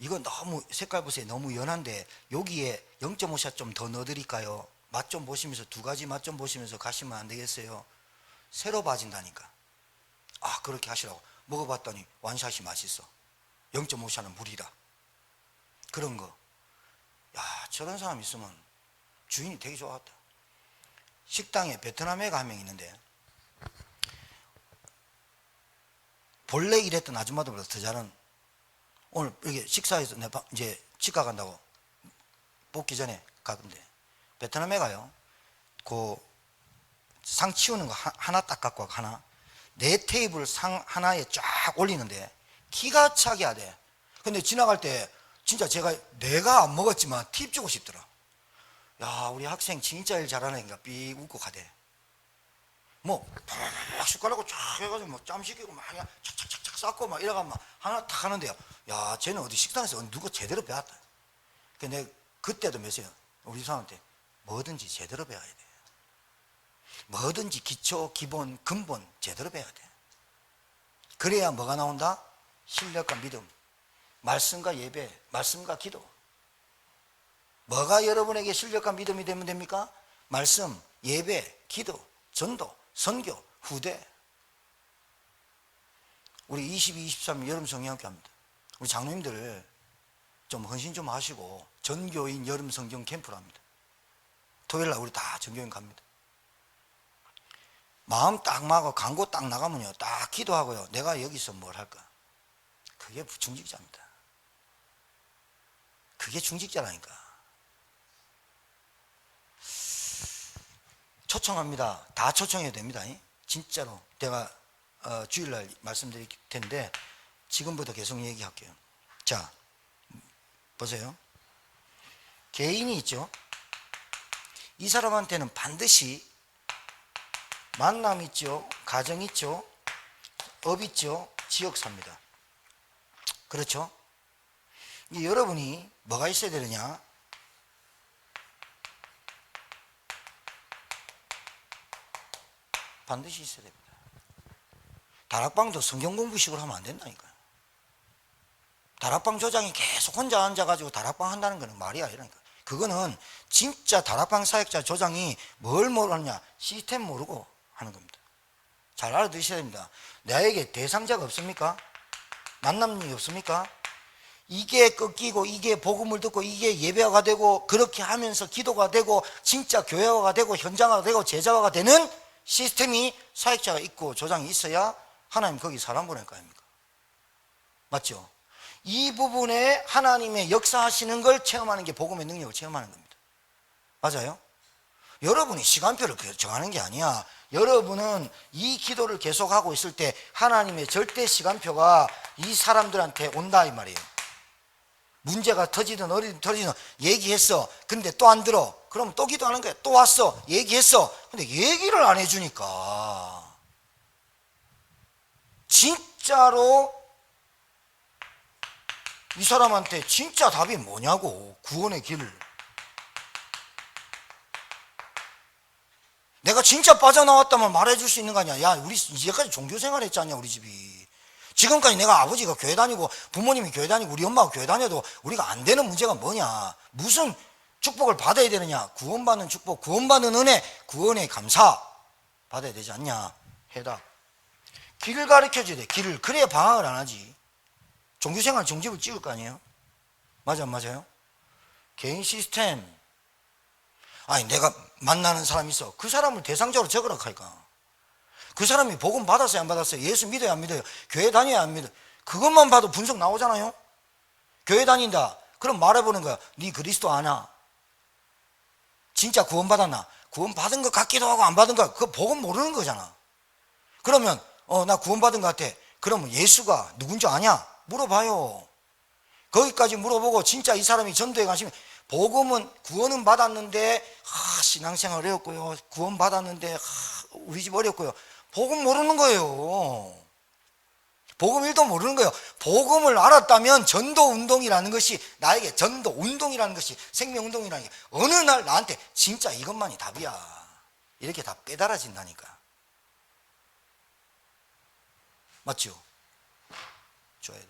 이거 너무 색깔 보세요, 너무 연한데 여기에 0.5샷 좀 더 넣어드릴까요? 맛 좀 보시면서, 두 가지 맛 좀 보시면서 가시면 안 되겠어요? 새로 봐진다니까. 아, 그렇게 하시라고. 먹어봤더니 완샷이 맛있어. 0.5샷은 물이다. 그런 거. 야, 저런 사람 있으면 주인이 되게 좋았다. 식당에 베트남 애가 한 명 있는데, 본래 일했던 아줌마들보다 더 잘한, 오늘 이렇게 식사해서 내가 이제 치과 간다고 뽑기 전에 가던데, 베트남 애가요, 그 상 치우는 거 하나 딱 갖고 와, 하나. 네 테이블 상 하나에 쫙 올리는데 기가 차게 하대. 근데 지나갈 때 진짜 내가 안 먹었지만 팁 주고 싶더라. 야, 우리 학생 진짜 일 잘하니까 삐 웃고 가대. 뭐 팍 숟가락으로 쫙 해가지고 뭐 짬 시키고 막 그냥 착착착착 쌓고 막 이래가 막 하나 탁 하는데요. 야, 쟤는 어디 식당에서 누가 제대로 배웠다. 근데 그때도 메시지, 우리 사람한테 뭐든지 제대로 배워야 돼. 뭐든지 기초, 기본, 근본 제대로 배워야 돼. 그래야 뭐가 나온다? 신뢰과 믿음, 말씀과 예배, 말씀과 기도. 뭐가 여러분에게 신뢰과 믿음이 되면 됩니까? 말씀, 예배, 기도, 전도, 선교, 후대. 우리 22, 23 여름 성경학교 합니다. 우리 장로님들 좀 헌신 좀 하시고 전교인 여름 성경 캠프를 합니다. 토요일날 우리 다 전교인 갑니다. 마음 딱 막고 광고 딱 나가면요, 딱 기도하고요, 내가 여기서 뭘 할까? 그게 중직자입니다. 그게 중직자라니까. 초청합니다. 다 초청해야 됩니다. 진짜로. 제가 주일날 말씀드릴 텐데 지금부터 계속 얘기할게요. 자, 보세요. 개인이 있죠. 이 사람한테는 반드시 만남 있죠, 가정 있죠, 업 있죠, 지역사입니다. 그렇죠? 여러분이 뭐가 있어야 되느냐? 반드시 있어야 됩니다. 다락방도 성경 공부식으로 하면 안 된다니까요. 다락방 조장이 계속 혼자 앉아가지고 다락방 한다는 거는 말이 아니라니까. 그거는 진짜 다락방 사역자 조장이 뭘 모르느냐, 시스템 모르고 하는 겁니다. 잘 알아두셔야 됩니다. 나에게 대상자가 없습니까? 만남이 없습니까? 이게 꺾이고 이게 복음을 듣고 이게 예배가 되고 그렇게 하면서 기도가 되고 진짜 교회화가 되고 현장화가 되고 제자화가 되는 시스템이 사역자가 있고 조장이 있어야 하나님 거기 사람 보낼 거 아닙니까? 맞죠? 이 부분에 하나님의 역사하시는 걸 체험하는 게 복음의 능력을 체험하는 겁니다. 맞아요? 여러분이 시간표를 정하는 게 아니야. 여러분은 이 기도를 계속하고 있을 때 하나님의 절대 시간표가 이 사람들한테 온다 이 말이에요. 문제가 터지든 어디든 터지든 얘기했어. 근데 또 안 들어. 그럼 또 기도하는 거야. 또 왔어. 얘기했어. 근데 얘기를 안 해주니까 진짜로 이 사람한테 진짜 답이 뭐냐고. 구원의 길을. 내가 진짜 빠져나왔다면 말해줄 수 있는 거 아니야. 야, 우리 이제까지 종교생활 했지 않냐, 우리 집이. 지금까지 내가 아버지가 교회 다니고 부모님이 교회 다니고 우리 엄마가 교회 다녀도 우리가 안 되는 문제가 뭐냐. 무슨 축복을 받아야 되느냐. 구원받는 축복, 구원받는 은혜, 구원의 감사 받아야 되지 않냐. 해답. 길을 가르쳐줘야 돼. 길을. 그래야 방황을 안 하지. 종교생활 정집을 찍을 거 아니에요. 맞아, 안 맞아요? 개인 시스템. 아니, 내가 만나는 사람이 있어. 그 사람을 대상적으로 적으라 하니까. 그 사람이 복음 받았어요, 안 받았어요? 예수 믿어요, 안 믿어요? 교회 다녀요, 안 믿어요? 그것만 봐도 분석 나오잖아요. 교회 다닌다. 그럼 말해보는 거야. 네 그리스도 아나? 진짜 구원 받았나? 구원 받은 것 같기도 하고 안 받은 것, 그거 복음 모르는 거잖아. 그러면 나 구원 받은 것 같아. 그러면 예수가 누군지 아냐? 물어봐요. 거기까지 물어보고 진짜 이 사람이 전도에 가시면 복음은 구원은 받았는데 신앙생활 어렵고요. 구원 받았는데 우리 집 어렵고요. 복음 모르는 거예요. 복음 1도 모르는 거예요. 복음을 알았다면 전도 운동이라는 것이 나에게 전도 운동이라는 것이 생명 운동이라는 게 어느 날 나한테 진짜 이것만이 답이야. 이렇게 다 깨달아진다니까. 맞죠? 줘야 돼요.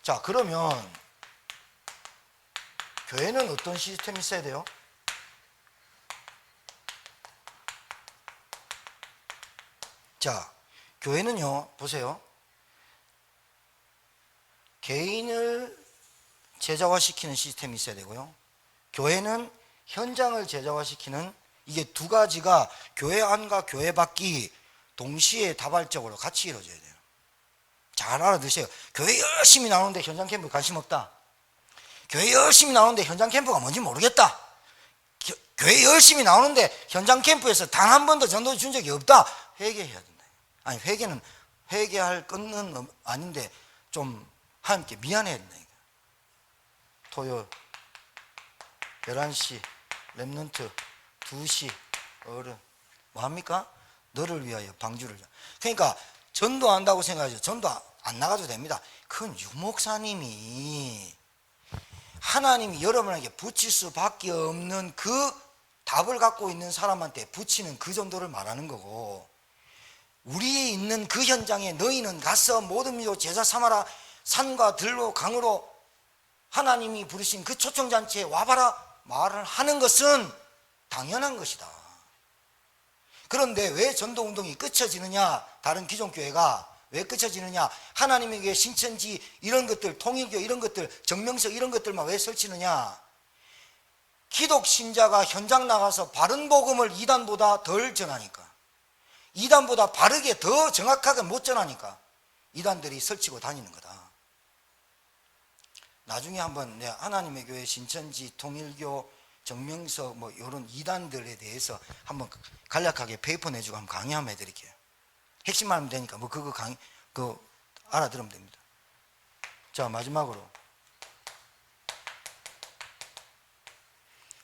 자, 그러면 교회는 어떤 시스템이 있어야 돼요? 자, 교회는요, 보세요. 개인을 제자화시키는 시스템이 있어야 되고요. 교회는 현장을 제자화시키는, 이게 두 가지가 교회 안과 교회 밖이 동시에 다발적으로 같이 이루어져야 돼요. 잘 알아두세요. 교회 열심히 나오는데 현장 캠프 관심 없다. 교회 열심히 나오는데 현장 캠프가 뭔지 모르겠다. 교회 열심히 나오는데 현장 캠프에서 단 한 번도 전도 준 적이 없다. 회개해야 된다. 아니, 회개는 회개할 것은 아닌데 좀 하나님께 미안해야 된다. 토요일 11시 렘넌트 2시 어른 뭐합니까? 너를 위하여 방주를. 그러니까 전도 한다고 생각하죠. 전도 안 나가도 됩니다. 그건 유목사님이 하나님이 여러분에게 붙일 수밖에 없는 그 답을 갖고 있는 사람한테 붙이는 그 정도를 말하는 거고, 우리에 있는 그 현장에 너희는 가서 모든 민족 제자 삼아라. 산과 들로 강으로 하나님이 부르신 그 초청잔치에 와봐라 말을 하는 것은 당연한 것이다. 그런데 왜 전도운동이 끝쳐지느냐? 다른 기존 교회가 왜 끝쳐지느냐? 하나님의 교회 신천지 이런 것들, 통일교 이런 것들, 정명석 이런 것들만 왜 설치느냐? 기독신자가 현장 나가서 바른 복음을 이단보다 덜 전하니까, 이단보다 바르게 더 정확하게 못 전하니까 이단들이 설치고 다니는 거다. 나중에 한번 하나님의 교회 신천지 통일교 정명석 뭐 이런 이단들에 대해서 한번 간략하게 페이퍼 내주고 한번 강의 한번 해드릴게요. 핵심만 하면 되니까 뭐 그거 강의 그 알아들으면 됩니다. 자, 마지막으로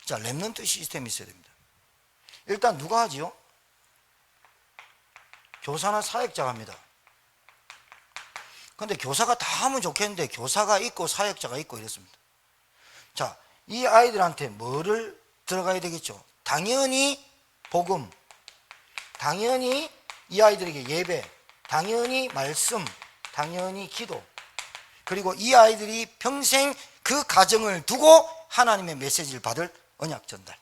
자, 렘넌트 시스템이 있어야 됩니다. 일단 누가 하지요? 교사나 사역자가 합니다. 근데 교사가 다 하면 좋겠는데 교사가 있고 사역자가 있고 이렇습니다. 자, 이 아이들한테 뭐를 들어가야 되겠죠? 당연히 복음, 당연히 이 아이들에게 예배, 당연히 말씀, 당연히 기도, 그리고 이 아이들이 평생 그 가정을 두고 하나님의 메시지를 받을 언약 전달.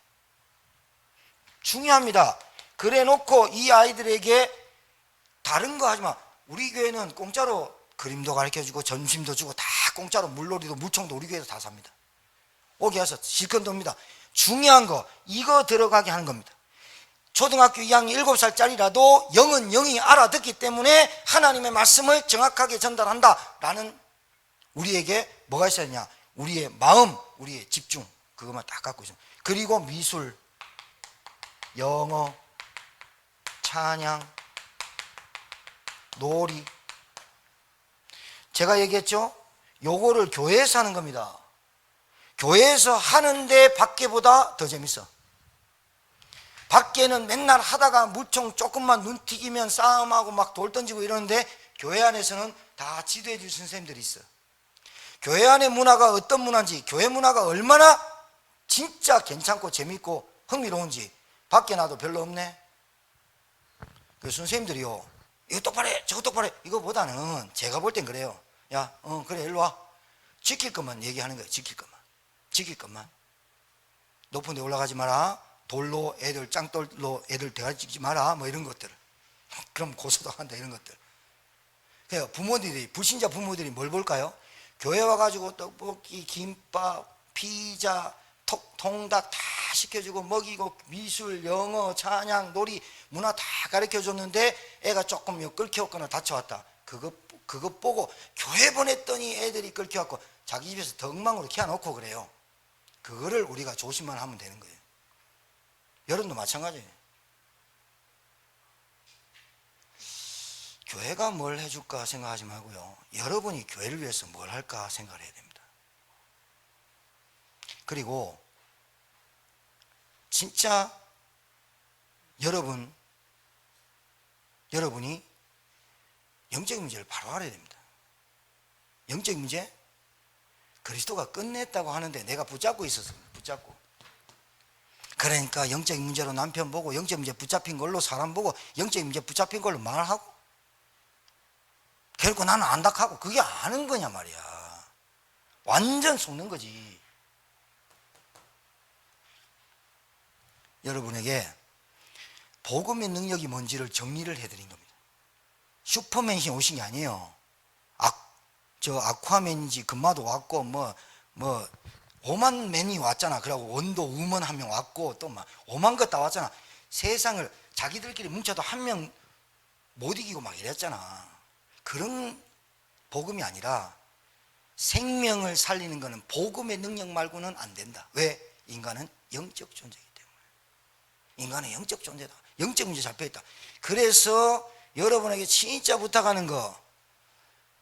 중요합니다. 그래 놓고 이 아이들에게 다른 거 하지 마. 우리 교회는 공짜로 그림도 가르쳐주고 점심도 주고 다 공짜로 물놀이도 물총도 우리 교회에서 다 삽니다. 오게 와서 실컷 돕니다. 중요한 거 이거 들어가게 하는 겁니다. 초등학교 2학년 7살짜리라도 영은 영이 알아듣기 때문에 하나님의 말씀을 정확하게 전달한다라는 우리에게 뭐가 있어야 되냐? 우리의 마음, 우리의 집중 그것만 딱 갖고 있습니다. 그리고 미술, 영어, 찬양, 놀이. 제가 얘기했죠? 요거를 교회에서 하는 겁니다. 교회에서 하는데 밖에보다 더 재밌어. 밖에는 맨날 하다가 물총 조금만 눈 튀기면 싸움하고 막 돌 던지고 이러는데 교회 안에서는 다 지도해 줄 선생님들이 있어. 교회 안의 문화가 어떤 문화인지, 교회 문화가 얼마나 진짜 괜찮고 재밌고 흥미로운지 밖에 나도 별로 없네. 그 선생님들이요, 이거 똑바로 해, 저거 똑바로 해, 이거보다는 제가 볼 땐 그래요. 야, 그래, 일로 와. 지킬 것만 얘기하는 거예요. 지킬 것만. 지킬 것만. 높은 데 올라가지 마라. 돌로 애들, 짱돌로 애들 대가리 찍지 마라. 뭐 이런 것들. 그럼 고소도 한다, 이런 것들. 그래요. 부모들이, 불신자 부모들이 뭘 볼까요? 교회 와가지고 떡볶이, 김밥, 피자, 통닭 다 시켜주고 먹이고 미술, 영어, 찬양, 놀이, 문화 다 가르쳐줬는데 애가 조금 끌켜왔거나 다쳐왔다. 그거 보고 교회 보냈더니 애들이 끌켜왔고 자기 집에서 덕망으로 키워놓고 그래요. 그거를 우리가 조심만 하면 되는 거예요. 여러분도 마찬가지예요. 교회가 뭘 해줄까 생각하지 말고요. 여러분이 교회를 위해서 뭘 할까 생각을 해야 됩니다. 그리고 진짜 여러분이 영적인 문제를 바로 알아야 됩니다. 영적인 문제? 그리스도가 끝냈다고 하는데 내가 붙잡고 있었어. 붙잡고. 그러니까 영적인 문제로 남편 보고 영적인 문제 붙잡힌 걸로 사람 보고 영적인 문제 붙잡힌 걸로 말하고 결국 나는 안닥하고 그게 아는 거냐 말이야. 완전 속는 거지. 여러분에게 복음의 능력이 뭔지를 정리를 해드린 겁니다. 슈퍼맨이 오신 게 아니에요. 아쿠아맨인지 금마도 왔고 뭐 오만 맨이 왔잖아. 그러고 원도 우먼 한 명 왔고 또 막 오만 것 다 왔잖아. 세상을 자기들끼리 뭉쳐도 한 명 못 이기고 막 이랬잖아. 그런 복음이 아니라 생명을 살리는 것은 복음의 능력 말고는 안 된다. 왜? 인간은 영적 존재이기 때문에. 인간은 영적 존재다. 영적 문제 잡혀있다. 그래서 여러분에게 진짜 부탁하는 거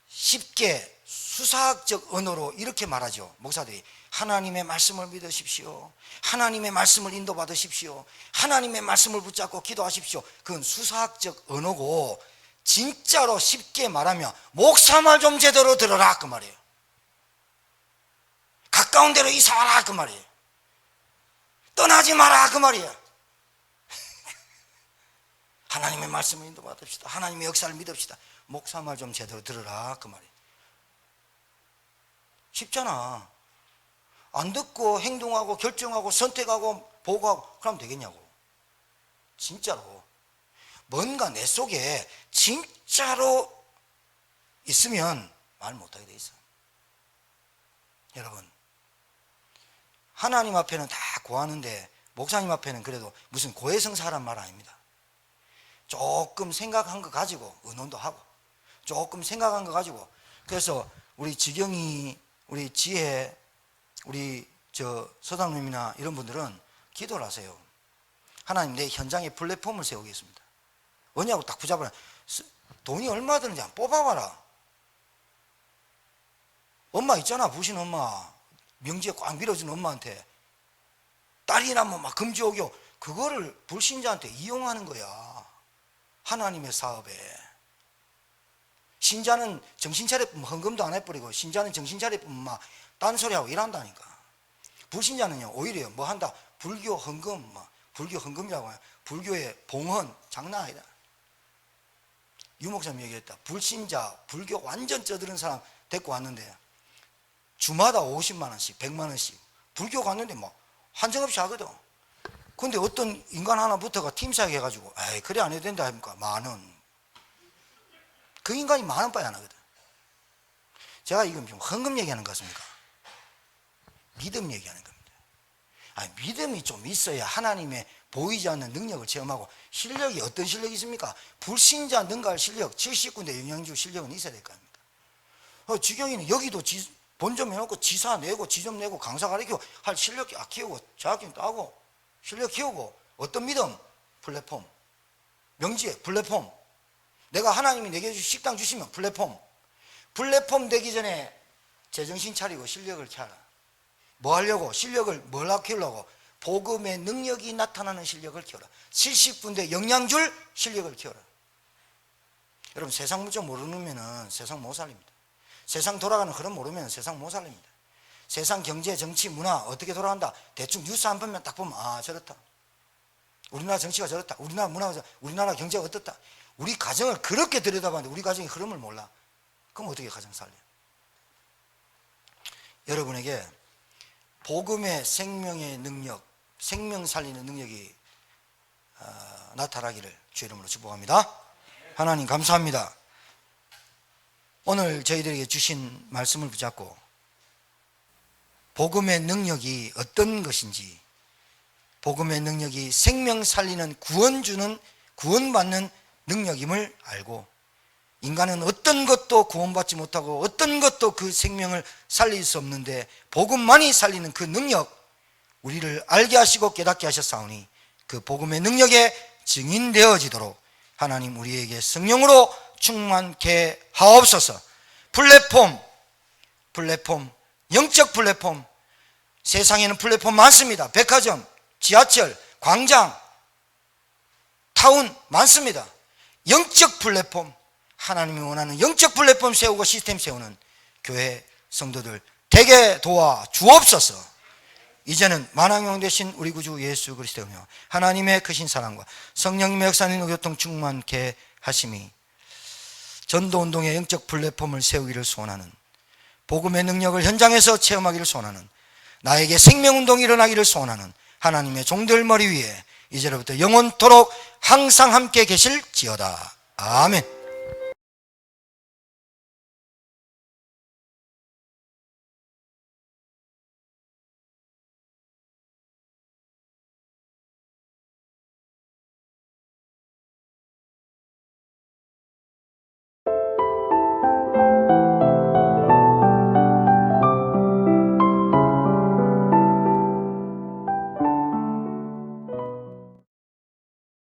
쉽게 수사학적 언어로 이렇게 말하죠. 목사들이 하나님의 말씀을 믿으십시오. 하나님의 말씀을 인도받으십시오. 하나님의 말씀을 붙잡고 기도하십시오. 그건 수사학적 언어고 진짜로 쉽게 말하면 목사 말 좀 제대로 들어라 그 말이에요. 가까운 데로 이사 와라 그 말이에요. 떠나지 마라 그 말이에요. 하나님의 말씀을 인도받읍시다. 하나님의 역사를 믿읍시다. 목사 말 좀 제대로 들어라 그 말이에요. 쉽잖아. 안 듣고 행동하고 결정하고 선택하고 보고하고 그러면 되겠냐고. 진짜로 뭔가 내 속에 진짜로 있으면 말 못하게 돼 있어. 여러분, 하나님 앞에는 다 고하는데 목사님 앞에는 그래도 무슨 고해성사란 말 아닙니다. 조금 생각한 거 가지고 의논도 하고 조금 생각한 거 가지고. 그래서 우리 지경이, 우리 지혜, 우리 서장님이나 이런 분들은 기도를 하세요. 하나님, 내 현장에 플랫폼을 세우겠습니다. 뭐냐고 딱 붙잡아라. 돈이 얼마 드는지 한번 뽑아봐라. 엄마 있잖아, 부신 엄마. 명지에 꽉 밀어준 엄마한테 딸이 나면 막 금지옥이요. 그거를 불신자한테 이용하는 거야. 하나님의 사업에. 신자는 정신 차려뿐 헌금도 안 해버리고, 신자는 정신 차려뿐 막 딴소리하고 일한다니까. 불신자는요, 오히려 뭐 한다. 불교 헌금, 불교 헌금이라고 해요. 불교의 봉헌, 장난 아니다. 유 목사님 얘기했다. 불신자, 불교 완전 쩌들은 사람 데리고 왔는데 주마다 50만 원씩, 100만 원씩. 불교 갔는데 뭐 한정없이 하거든. 근데 어떤 인간 하나부터가 팀사역 해가지고, 에이, 그래 안 해도 된다 합니까? 10,000원. 그 인간이 10,000원 빠이 안 하거든. 제가 이건 좀 헌금 얘기하는 것 같습니까? 믿음 얘기하는 겁니다. 아니, 믿음이 좀 있어야 하나님의 보이지 않는 능력을 체험하고, 실력이 어떤 실력이 있습니까? 불신자 능가할 실력, 70군데 영양주 실력은 있어야 될 거 아닙니까? 지경이는 여기도 본점 해놓고 지사 내고 지점 내고 강사 가르치고 할 실력 키우고 자격증 따고 실력 키우고, 어떤 믿음? 플랫폼. 명지에 플랫폼. 내가 하나님이 내게 주신 식당 주시면 플랫폼. 플랫폼 되기 전에 제정신 차리고 실력을 키워라. 뭐 하려고? 실력을 뭘 키우려고? 복음의 능력이 나타나는 실력을 키워라. 70군데 영양줄 실력을 키워라. 여러분, 세상 문제 모르면 세상 못 살립니다. 세상 돌아가는 흐름 모르면 세상 못 살립니다. 세상 경제, 정치, 문화 어떻게 돌아간다? 대충 뉴스 한 번만 딱 보면, 아, 저렇다. 우리나라 정치가 저렇다. 우리나라 문화가, 우리나라 경제가 어떻다. 우리 가정을 그렇게 들여다봤는데 우리 가정의 흐름을 몰라. 그럼 어떻게 가정 살려? 여러분에게 복음의 생명의 능력, 생명 살리는 능력이 나타나기를 주의 이름으로 축복합니다. 하나님 감사합니다. 오늘 저희들에게 주신 말씀을 붙잡고 복음의 능력이 어떤 것인지, 복음의 능력이 생명 살리는 구원 주는, 구원받는 능력임을 알고, 인간은 어떤 것도 구원받지 못하고 어떤 것도 그 생명을 살릴 수 없는데 복음만이 살리는 그 능력, 우리를 알게 하시고 깨닫게 하셨사오니 그 복음의 능력에 증인되어지도록 하나님 우리에게 성령으로 충만케 하옵소서. 플랫폼, 영적 플랫폼. 세상에는 플랫폼 많습니다. 백화점, 지하철, 광장, 타운 많습니다. 영적 플랫폼, 하나님이 원하는 영적 플랫폼 세우고 시스템 세우는 교회 성도들 되게 도와 주옵소서. 이제는 만왕영 되신 우리 구주 예수 그리스도며 하나님의 크신 사랑과 성령님의 역사는 교통 충만케 하심이 전도운동의 영적 플랫폼을 세우기를 소원하는, 복음의 능력을 현장에서 체험하기를 소원하는, 나에게 생명운동이 일어나기를 소원하는 하나님의 종들 머리 위에 이제로부터 영원토록 항상 함께 계실지어다. 아멘.